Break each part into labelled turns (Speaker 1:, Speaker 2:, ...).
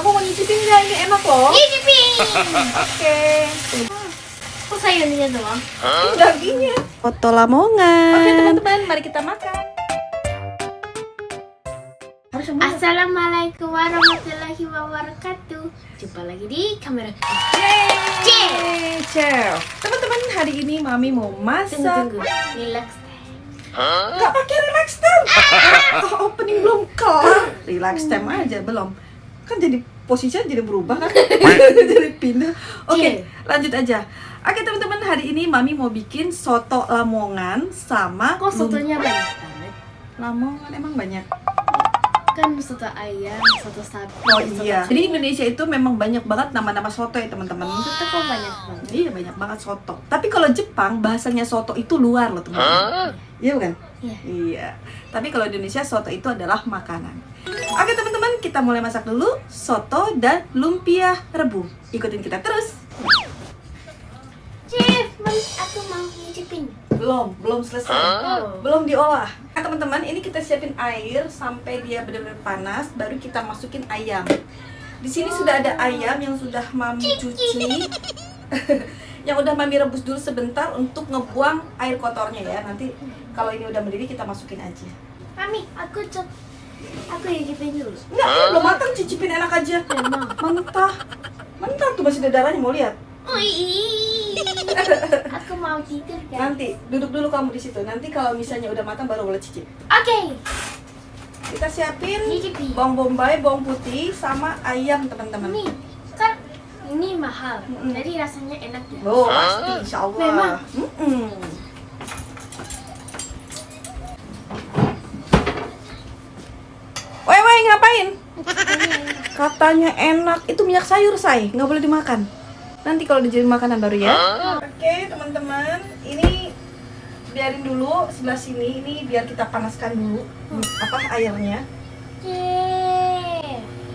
Speaker 1: Kamu mau nyicipin nggak? Ini enak loh.
Speaker 2: Nyicipin.
Speaker 1: Oke.
Speaker 2: Kok sayurnya doang?
Speaker 1: Ini dagingnya.
Speaker 3: Foto Lamongan.
Speaker 1: Oke teman-teman, mari kita makan. Harus yang mana?
Speaker 2: Assalamualaikum warahmatullahi wabarakatuh. Jumpa lagi di kamera.
Speaker 1: Yeay, Chef. Teman-teman, hari ini Mami mau masak.
Speaker 2: Tunggu. Relax.
Speaker 1: Gak pakai relax time. Opening belum kelar. Relax time aja belum. Kan jadi posisinya jadi berubah kan. Jadi pindah. Oke, lanjut aja. Oke teman-teman, hari ini Mami mau bikin soto Lamongan sama
Speaker 2: Kok sotonya banyak banget?
Speaker 1: Lamongan emang banyak.
Speaker 2: Kan soto ayam, soto sapi.
Speaker 1: Oh
Speaker 2: soto
Speaker 1: iya. Jadi Indonesia itu memang banyak banget nama-nama soto ya teman-teman.
Speaker 2: Soto kok banyak banget?
Speaker 1: Iya banyak banget soto. Tapi kalau Jepang bahasanya soto itu luar loh teman-teman. Iya bukan?
Speaker 2: Iya.
Speaker 1: Iya. Tapi kalau di Indonesia soto itu adalah makanan. Oke teman-teman, kita mulai masak dulu soto dan lumpia rebus. Ikutin kita terus.
Speaker 2: Chef, aku mau nyicipin.
Speaker 1: Belum selesai. Belum diolah. Nah teman-teman, ini kita siapin air sampai dia benar-benar panas, baru kita masukin ayam. Di sini sudah ada ayam yang sudah Mami cuci. Yang udah Mami rebus dulu sebentar untuk ngebuang air kotornya ya. Nanti kalau ini udah mendidih kita masukin aja.
Speaker 2: Mami, aku nyicipin dulu.
Speaker 1: Enggak, ini belum matang, cicipin enak aja. Mentah. Mentah tuh masih ada darahnya, mau lihat?
Speaker 2: Aku mau tidur kan?
Speaker 1: Nanti duduk dulu kamu di situ. Nanti kalau misalnya udah matang baru boleh cicip.
Speaker 2: Oke.
Speaker 1: Kita siapin
Speaker 2: Cicipin.
Speaker 1: bawang bombay, bawang putih sama ayam teman-teman.
Speaker 2: Nih, kan ini mahal. Jadi rasanya enak ya.
Speaker 1: Oh, pasti insya Allah.
Speaker 2: Memang?
Speaker 1: Wei, ngapain? Katanya enak. Itu minyak sayur, say. Nggak boleh dimakan. Nanti kalau dijadiin makanan baru ya. Oke, teman-teman. Ini biarin dulu sebelah sini. Ini biar kita panaskan dulu. Airnya.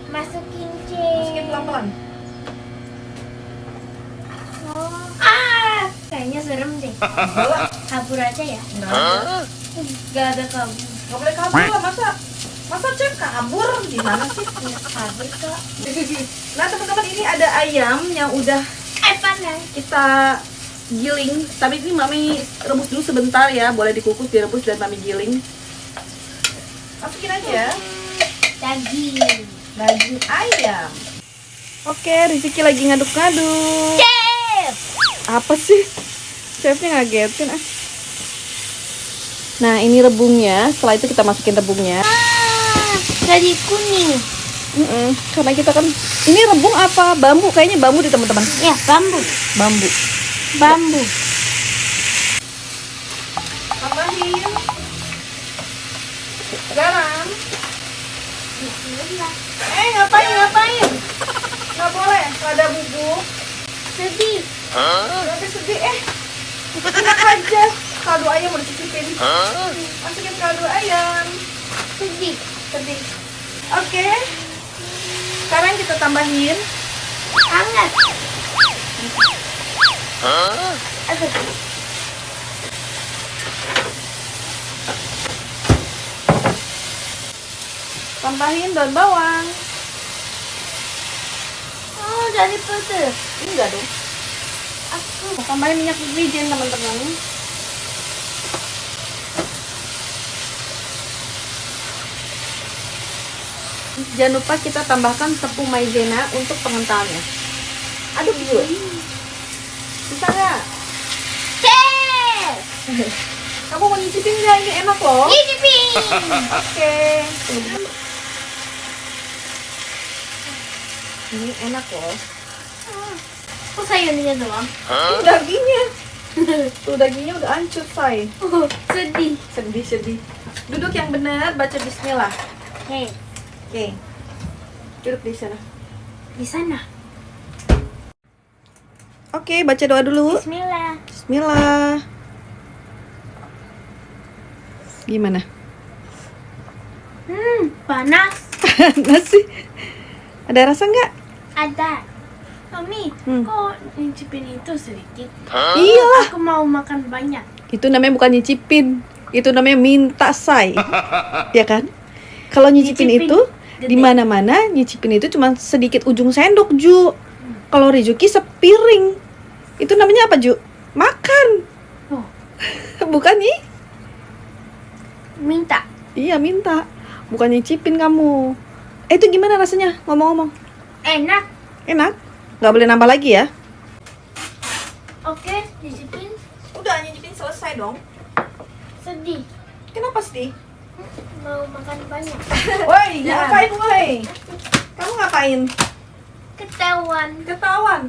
Speaker 2: Masukin
Speaker 1: Masukin pelan-pelan.
Speaker 2: Kayaknya serem deh.
Speaker 1: Boleh.
Speaker 2: Kabur aja ya.
Speaker 1: Nah,
Speaker 2: Gak ada kabur.
Speaker 1: nggak boleh kabur lah. Masa chef kabur? Gimana sih?
Speaker 2: Kabur kok.
Speaker 1: Nah, teman-teman, ini ada ayam yang udah
Speaker 2: Panas.
Speaker 1: kita giling. Tapi ini Mami rebus dulu sebentar ya. Boleh dikukus, direbus, dan Mami giling. Masukin aja daging ayam. Oke, Rizky lagi ngaduk-ngaduk.
Speaker 2: Chef.
Speaker 1: Apa sih? Chefnya ngagetin ah. Nah, ini rebungnya. Setelah itu kita masukin rebungnya.
Speaker 2: Jadi kuning.
Speaker 1: Karena kita kan ini rebung apa? Bambu, kayaknya bambu deh teman-teman.
Speaker 2: Ya, bambu.
Speaker 1: Bambu. Tambahin garam. Ngapain? Nggak boleh, nggak ada bubuk.
Speaker 2: Sedih.
Speaker 1: Nanti sedih. Enak aja. Kaldu ayam mau dicicipin. Masukin kaldu ayam.
Speaker 2: Sedih.
Speaker 1: Oke. Sekarang kita tambahin
Speaker 2: Hangat.
Speaker 1: daun bawang.
Speaker 2: Oh, jadi pedes.
Speaker 1: Enggak dong. Tambahin minyak wijen teman-teman. Jangan lupa kita tambahkan tepung maizena untuk pengentalnya. Aduk dulu. Bisa nggak?
Speaker 2: Chef.
Speaker 1: Kamu mau nyicipin nggak? Ini enak loh.
Speaker 2: Nyicipin.
Speaker 1: Oke. Ini enak loh.
Speaker 2: Kok sayurnya doang?
Speaker 1: Ini dagingnya. Tuh dagingnya udah hancur, say.
Speaker 2: Sedih.
Speaker 1: Sedih. Duduk yang benar, baca bismillah. Oke. Duduk di sana.
Speaker 2: Di sana.
Speaker 1: Oke, baca doa dulu.
Speaker 2: Bismillah.
Speaker 1: Bismillah. Gimana?
Speaker 2: Panas.
Speaker 1: Nasi. Ada rasa nggak?
Speaker 2: Ada. Mami, kok nyicipin itu sedikit?
Speaker 1: Iya.
Speaker 2: Aku mau makan banyak.
Speaker 1: Itu namanya bukan nyicipin. Itu namanya minta, say. Ya kan? Kalau nyicipin itu Di mana-mana nyicipin itu cuma sedikit ujung sendok, Ju. Kalau Rizuki sepiring. Itu namanya apa, Ju? Makan.
Speaker 2: Oh.
Speaker 1: Bukan nih?
Speaker 2: Minta.
Speaker 1: Iya, minta. Bukan nyicipin kamu. Itu gimana rasanya? Ngomong-ngomong.
Speaker 2: Enak.
Speaker 1: Enak? Nggak boleh nambah lagi ya?
Speaker 2: Oke, disipin.
Speaker 1: Udah, nyicipin selesai dong.
Speaker 2: Sedih.
Speaker 1: Kenapa sedih?
Speaker 2: Mau makan banyak.
Speaker 1: Woi,
Speaker 2: Ya.
Speaker 1: ngapain woi? Kamu ngapain?
Speaker 2: Ketahuan.
Speaker 1: Ketahuan.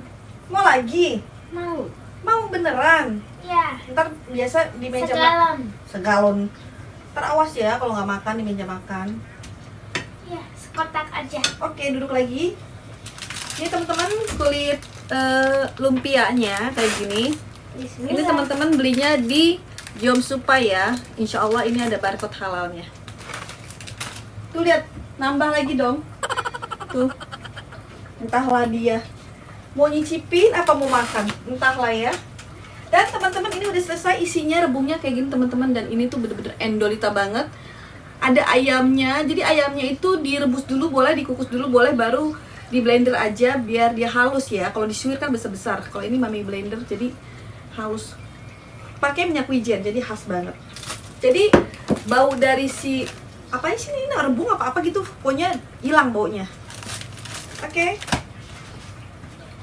Speaker 1: Mau lagi?
Speaker 2: Mau.
Speaker 1: Mau beneran?
Speaker 2: Ya.
Speaker 1: Ntar biasa di meja
Speaker 2: Segalon.
Speaker 1: segalon. Ntar awas ya kalau nggak makan di meja makan.
Speaker 2: Ya, sekotak aja.
Speaker 1: Oke, duduk lagi. Ini teman-teman kulit lumpianya kayak gini.
Speaker 2: Bismillah.
Speaker 1: Ini teman-teman belinya di Jom Supa ya. Insya Allah ini ada barcode halalnya. Tuh lihat, nambah lagi dong. Tuh. Entahlah dia mau nyicipin apa mau makan, entahlah ya. Dan teman-teman ini udah selesai isinya, rebungnya kayak gini teman-teman, dan ini tuh bener-bener endolita banget. Ada ayamnya, jadi ayamnya itu direbus dulu boleh, dikukus dulu boleh, baru di blender aja biar dia halus ya. Kalau disuir kan besar-besar, kalau ini mami blender jadi halus. Pakai minyak wijen jadi khas banget. Jadi bau dari si apa sih ini rebung apa-apa gitu, pokoknya hilang baunya. Oke.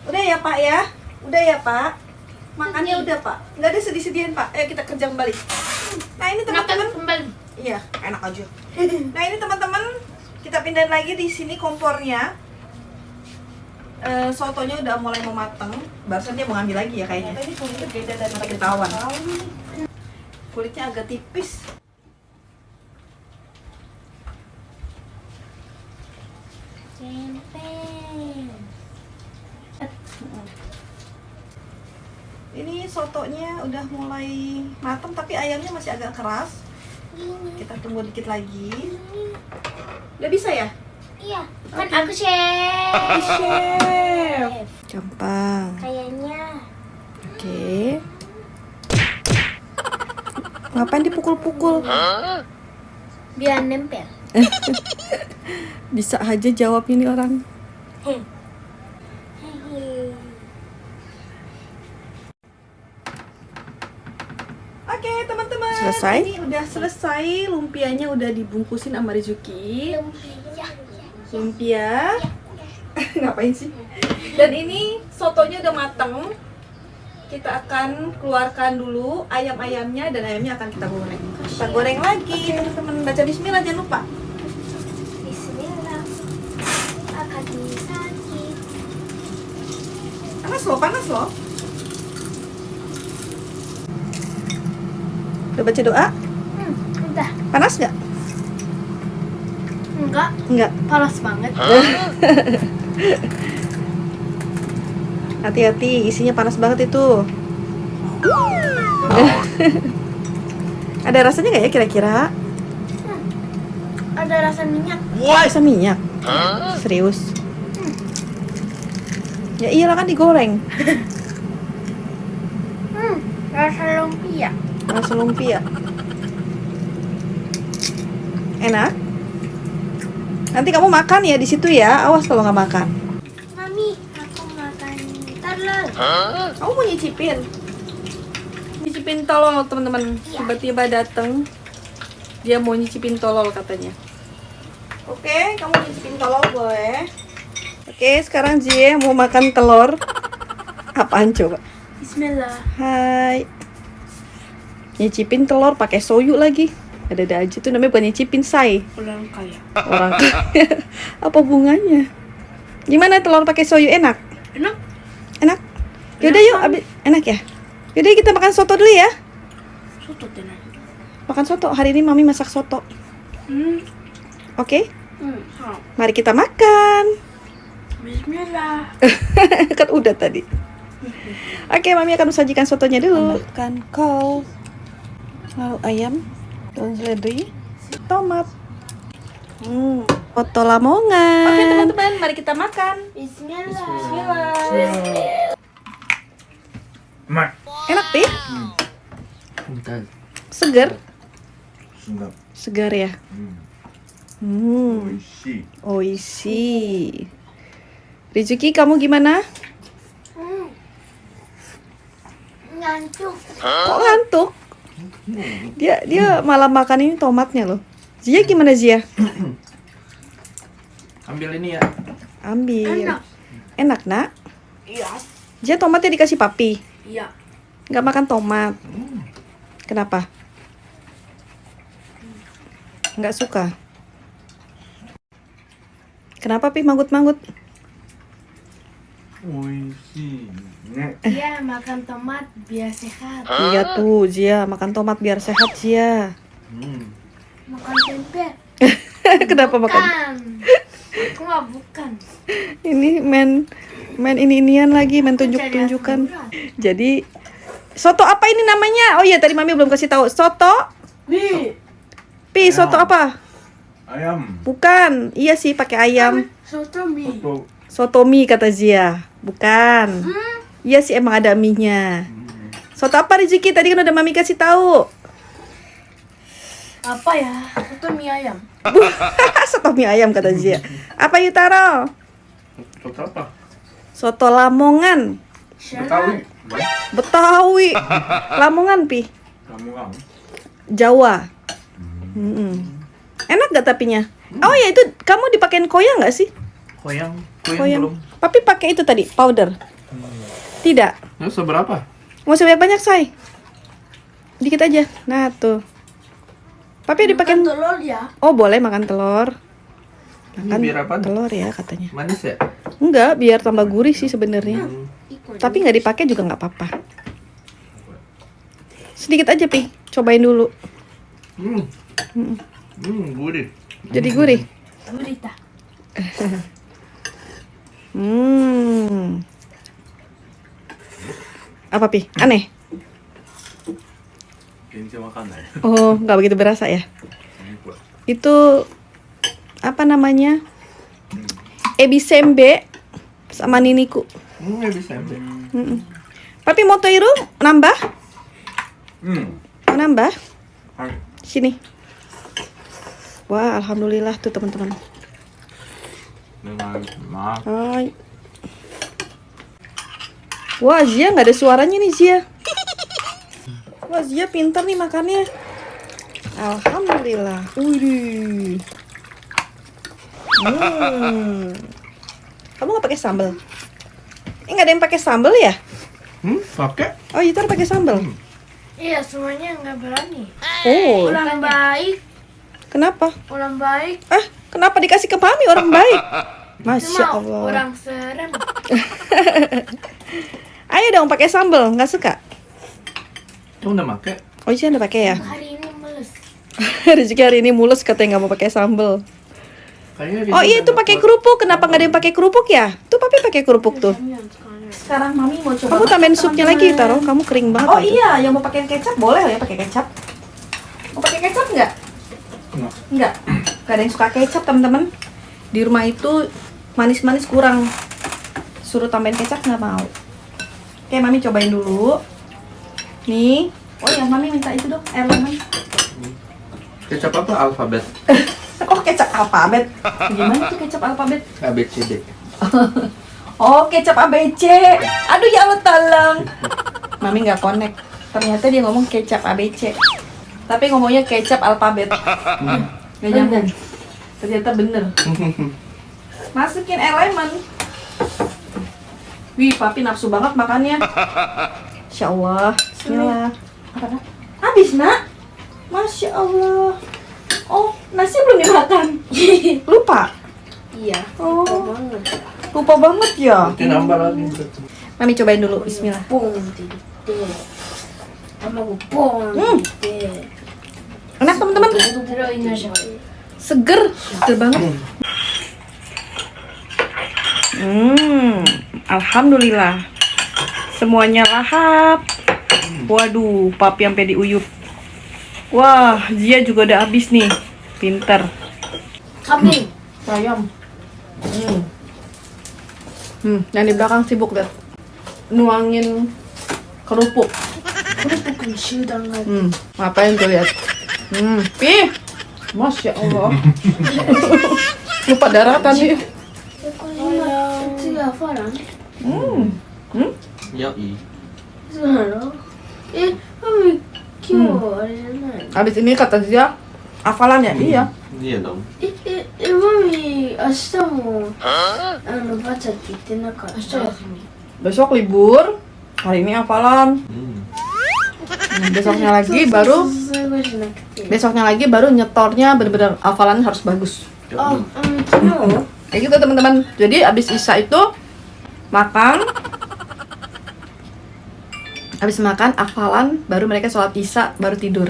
Speaker 1: Udah ya Pak ya? Udah ya Pak? Makannya udah Pak? Nggak ada sedih-sedihan Pak? Ayo kita kerja kembali. Nah ini teman-teman.
Speaker 2: Makan kembali.
Speaker 1: Iya, enak aja. Nah ini teman-teman, kita pindahin lagi di sini kompornya. Sotonya udah mulai mau mateng. Barusan dia mau ngambil lagi ya kayaknya. Ini kulitnya beda dari ketahuan. Kulitnya agak tipis.
Speaker 2: Cempeng.
Speaker 1: Ini sotonya udah mulai mateng tapi ayamnya masih agak keras. Kita tunggu dikit lagi. Udah bisa ya?
Speaker 2: Iya, kan
Speaker 1: Oke.
Speaker 2: aku chef.
Speaker 1: Chef. Gampang.
Speaker 2: Kayaknya.
Speaker 1: Oke. Ngapain dipukul-pukul?
Speaker 2: Biar nempel.
Speaker 1: Bisa aja jawab ini orang.
Speaker 2: Hehe.
Speaker 1: Oke teman-teman,
Speaker 3: Selesai?
Speaker 1: ini udah selesai, lumpianya udah dibungkusin sama Rizuki.
Speaker 2: Lumpia.
Speaker 1: Lumpia. Ngapain sih? Dan ini sotonya udah mateng. Kita akan keluarkan dulu ayam-ayamnya dan ayamnya akan kita goreng. Kita goreng lagi, teman-teman. Baca bismillah jangan lupa.
Speaker 2: Bismillah. Kaki sakit.
Speaker 1: Panas loh, panas loh. Udah baca doa?
Speaker 2: Udah.
Speaker 1: Panas nggak?
Speaker 2: Enggak,
Speaker 1: Nggak.
Speaker 2: panas banget.
Speaker 1: Hati-hati, isinya panas banget itu. Ada rasanya nggak ya kira-kira?
Speaker 2: Ada rasa minyak.
Speaker 1: Rasa minyak? Serius? Ya iyalah kan digoreng.
Speaker 2: Rasa lumpia.
Speaker 1: Rasa lumpia. Enak? Nanti kamu makan ya di situ ya. Awas kalau nggak makan.
Speaker 2: Mami, aku makan telur.
Speaker 1: Kamu mau nyicipin? Nyicipin tolol teman-teman.
Speaker 2: Iya.
Speaker 1: Tiba-tiba dateng. Dia mau nyicipin tolol katanya. Oke, kamu nyicipin tolol boleh. Oke, sekarang Jie mau makan telur. Apaan coba?
Speaker 2: Bismillah.
Speaker 1: Hai. Nyicipin telur pakai soyu lagi. Ada-ada aja tuh namanya bukan nyicipin, say.
Speaker 2: Orang kaya.
Speaker 1: Orang kaya. Apa bunganya? Gimana telur pakai soyu enak?
Speaker 2: Enak?
Speaker 1: Enak? Yaudah yuk, enak ya? Yaudah kita makan soto dulu ya.
Speaker 2: Soto tenan.
Speaker 1: Makan soto. Hari ini mami masak soto. Oke? Mari kita makan.
Speaker 2: Bismillah.
Speaker 1: Kan udah tadi. Oke, mami akan sajikan sotonya dulu. Makan kol. Lalu ayam. Daun seledri. Tomat. Foto lamongan. Oke teman-teman, mari kita makan.
Speaker 2: Bismillah.
Speaker 1: Bismillah.
Speaker 3: Mak.
Speaker 1: Enak deh.
Speaker 3: Bentar.
Speaker 1: Segar.
Speaker 3: Sunggap.
Speaker 1: Segar ya.
Speaker 3: Oishi.
Speaker 1: Oishi. Rizuki, kamu gimana?
Speaker 2: Ngantuk.
Speaker 1: Kok ngantuk? Dia malah makan ini tomatnya loh. Zia gimana Zia?
Speaker 3: Ambil ini ya.
Speaker 1: Ambil.
Speaker 2: Enak.
Speaker 1: Enak nak?
Speaker 2: Iya.
Speaker 1: Zia tomatnya dikasih papi.
Speaker 2: Iya.
Speaker 1: Nggak makan tomat. Kenapa? Nggak suka. Kenapa Pi manggut-manggut?
Speaker 3: Oishi.
Speaker 2: Iya, makan tomat biar sehat.
Speaker 1: Iya tuh Zia makan tomat biar sehat Zia.
Speaker 2: Makan tempe.
Speaker 1: Kenapa makan?
Speaker 2: Bukan. Aku mah bukan.
Speaker 1: Ini main ini-inian lagi, main tunjuk-tunjukkan. Jadi soto apa ini namanya? Oh iya tadi Mami belum kasih tahu. Soto? Pi, soto apa?
Speaker 3: Ayam.
Speaker 1: Bukan. Iya sih pakai ayam.
Speaker 2: Soto mie.
Speaker 3: Soto.
Speaker 1: Soto mie kata Zia. Bukan. Iya sih emang ada mie-nya. Soto apa Rizky? Tadi kan udah Mami kasih tahu.
Speaker 2: Apa ya? Soto mie ayam.
Speaker 1: Soto mie ayam kata Zia. Apa Yutaro?
Speaker 3: Soto apa?
Speaker 1: Soto Lamongan.
Speaker 3: Betawi.
Speaker 1: Betawi. Lamongan Pi.
Speaker 3: Kamu kan?
Speaker 1: Jawa. Enak gak tapinya? Oh ya itu kamu dipakein koya nggak sih?
Speaker 3: Koyang
Speaker 1: Koyang.
Speaker 3: belum.
Speaker 1: Papi pakai itu tadi powder. Tidak.
Speaker 3: Nah, seberapa?
Speaker 1: Mau banyak say. Dikit aja. Nah tuh. Papi dipakein.
Speaker 2: Telur ya.
Speaker 1: Oh boleh makan telur.
Speaker 3: Ini
Speaker 1: Makan
Speaker 3: biar apa?
Speaker 1: telur ya katanya.
Speaker 3: Manis ya?
Speaker 1: Enggak, biar tambah gurih sih sebenarnya. Tapi nggak dipakai juga nggak apa-apa. Sedikit aja Pi. Cobain dulu.
Speaker 3: Gurih.
Speaker 1: Jadi gurih.
Speaker 2: Gurita.
Speaker 1: Apa Pi? Aneh?
Speaker 3: Ini cuma makan ya.
Speaker 1: Oh, nggak begitu berasa ya? Itu apa namanya? Ebisembe sama niniku.
Speaker 3: Nggak bisa ambil.
Speaker 1: Papi mau toiru nambah? Mau nambah?
Speaker 3: Hai.
Speaker 1: Sini. Wah, alhamdulillah tuh teman-teman.
Speaker 3: Dengan maaf.
Speaker 1: Hai. Wah, Zia nggak ada suaranya nih Zia. Wah, Zia pintar nih makannya. Alhamdulillah. Wih. Kamu nggak pakai sambal? Nggak ada yang pakai sambal ya?
Speaker 3: Pakai?
Speaker 1: Oh, itu pakai sambal.
Speaker 2: Iya, semuanya nggak berani.
Speaker 1: Oh,
Speaker 2: Orang baik,
Speaker 1: kenapa?
Speaker 2: orang baik.
Speaker 1: Kenapa dikasih ke Mami orang baik? Masya
Speaker 2: Cuma
Speaker 1: Allah.
Speaker 2: orang serem.
Speaker 1: Ayo dong pakai sambal, nggak suka?
Speaker 3: Kamu udah pakai?
Speaker 1: Oh iya udah pakai ya.
Speaker 2: Hari ini mulus.
Speaker 1: Rezeki hari ini mulus katanya nggak mau pakai sambal.
Speaker 3: Kayaknya
Speaker 1: Oh iya itu pakai kerupuk. Kenapa nggak ada yang pakai kerupuk ya? Tuh papi pakai kerupuk tuh.
Speaker 4: Sekarang Mami mau coba.
Speaker 1: Kamu tambahin supnya lagi taruh. Kamu kering banget.
Speaker 4: Oh
Speaker 1: itu.
Speaker 4: iya, yang mau pakai kecap boleh ya pakai kecap. Mau pakai kecap nggak?
Speaker 3: Enggak.
Speaker 4: Nggak. Gak ada yang suka kecap teman-teman. Di rumah itu manis-manis kurang. Suruh tambahin kecap nggak mau. Oke, Mami cobain dulu. Nih. Oh ya, Mami minta itu dong, air lemon.
Speaker 3: Kecap apa? Alfabet.
Speaker 4: Oh, kecap alfabet. Gimana tuh kecap alfabet?
Speaker 3: A, B, C, D.
Speaker 4: Oh, kecap ABC. Aduh ya Allah tolong. Mami nggak connect. Ternyata dia ngomong kecap ABC. Tapi ngomongnya kecap alfabet. Nggak nyambung. Ternyata bener. Masukin air lemon. Wih, papi nafsu banget makannya. Insya Allah. Bismillah. Apa dah? Habis nak? Masya Allah. Oh, nasi belum dimakan. Lupa.
Speaker 2: Iya.
Speaker 4: Oh,
Speaker 2: Banget.
Speaker 4: lupa banget ya.
Speaker 3: Nanti nambah lagi.
Speaker 4: Mami cobain dulu. Bismillah.
Speaker 2: Pung gitu. Sama pung gitu.
Speaker 1: Enak teman-teman.
Speaker 2: Terus ini aja.
Speaker 1: Seger. Seger banget. Alhamdulillah. Semuanya lahap. Waduh, papi sampai diuyup. Wah, Zia juga udah habis nih. Pinter.
Speaker 2: Kambing.
Speaker 4: Ayam.
Speaker 1: Yang di belakang sibuk lihat. Nuangin kerupuk.
Speaker 2: Kerupuk sedang lagi.
Speaker 1: Ngapain tuh lihat? Pih.
Speaker 4: Masya Allah. Lupa daratan nih.
Speaker 2: Itu hafalan.
Speaker 3: Yoi.
Speaker 2: そうなのマミ今日あれじゃないの
Speaker 4: Habis ini kata dia hafalan ya? Iya.
Speaker 3: Iya dong.
Speaker 2: マミ明日もバチャって言ってなかった明日休み
Speaker 4: Besok libur. Hari ini hafalan. Besoknya lagi baru
Speaker 2: そういうことじゃなくて
Speaker 4: besoknya lagi baru nyetornya bener-bener hafalannya harus bagus.
Speaker 3: Yoi.
Speaker 2: 昨日
Speaker 4: Kayak gitu teman-teman. Jadi abis Isya itu makan, habis makan hafalan, baru mereka sholat Isya baru tidur.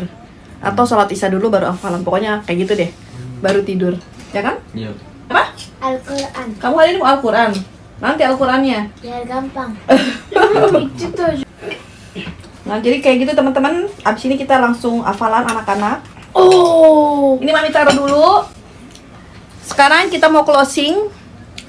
Speaker 4: Atau sholat Isya dulu baru hafalan. Pokoknya kayak gitu deh. Baru tidur. Ya kan?
Speaker 3: Iya.
Speaker 4: Apa?
Speaker 2: Al-Quran
Speaker 4: Kamu hari ini mau Al-Quran? Nanti Al-Qurannya.
Speaker 2: ya gampang マミ言ってたじ
Speaker 4: Nah jadi kayak gitu teman-teman. Abis ini kita langsung hafalan anak-anak.
Speaker 2: ゃんおー
Speaker 4: Ini Mami taruh dulu. Sekarang kita mau closing.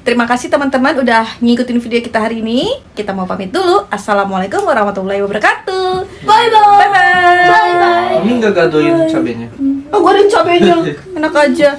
Speaker 4: Terima kasih teman-teman udah ngikutin video kita hari ini. Kita mau pamit dulu. Assalamualaikum warahmatullahi wabarakatuh. Bye bye. Bye bye.
Speaker 3: Mami nggak gadoin cabenya.
Speaker 4: Oh, goreng cabenya. Enak aja.